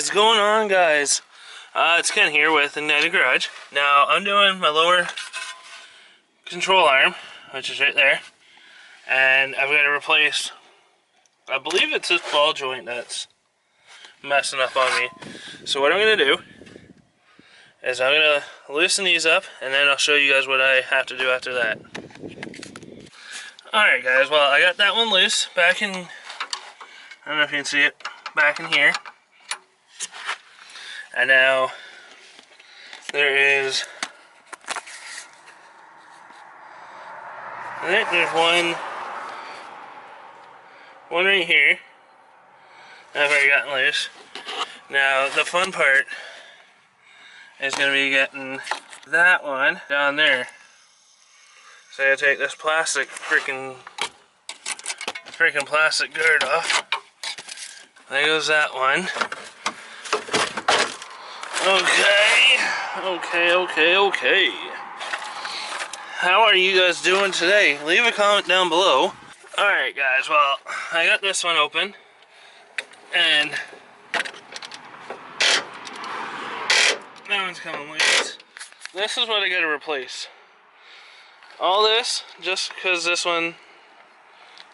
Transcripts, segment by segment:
is going on, guys? It's Ken here with Ignited Garage. Now, I'm doing my lower control arm, which is right there, and I've got to replace, I believe it's this ball joint that's messing up on me. So what I'm going to do is I'm going to loosen these up, and then I'll show you guys what I have to do after that. Alright guys, well, I got that one loose back in, I don't know if you can see it, back in here. And now there is, I think there's one right here I've already gotten loose. Now the fun part is going to be getting that one down there. So I gotta take this plastic freaking plastic guard off. There goes that one. Okay. How are you guys doing today? Leave a comment down below. Alright guys, well, I got this one open. And that one's coming loose. This is what I gotta replace. All this, just because this one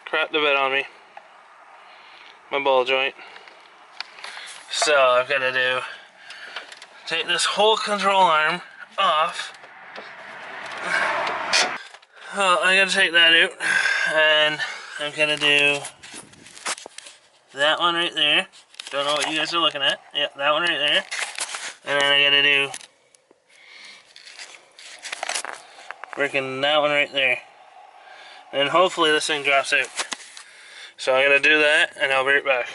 crapped a bit on me. My ball joint. So I've got to take this whole control arm off. I gotta take that out, and I'm gonna do that one right there. Don't know what you guys are looking at. Yep, that one right there. And then I gotta do freaking that one right there. And hopefully this thing drops out. So I'm gonna do that, and I'll be right back.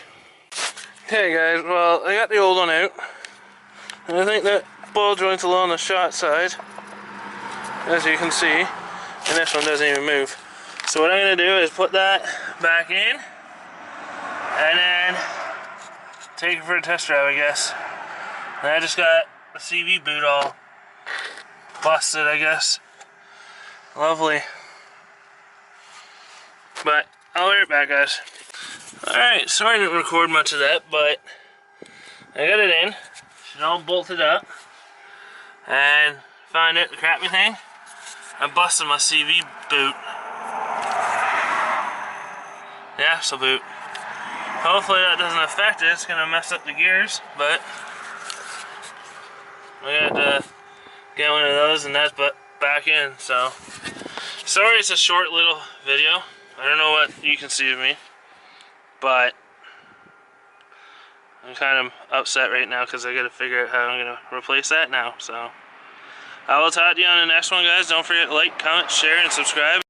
Okay guys, well, I got the old one out. And I think that ball joint's along the shot side, as you can see, and this one doesn't even move. So what I'm going to do is put that back in, and then take it for a test drive, I guess. And I just got the CV boot all busted, I guess. Lovely. But I'll be right back, guys. Alright, sorry I didn't record much of that, but I got it in. It's all bolted up, and find out the crappy thing, I busted my CV boot. The axle boot. Hopefully that doesn't affect it. It's gonna mess up the gears, but I got to get one of those, and that's back in. So sorry, it's a short little video. I don't know what you can see of me, but I'm kind of upset right now because I got to figure out how I'm going to replace that now. So I will talk to you on the next one, guys. Don't forget to like, comment, share, and subscribe.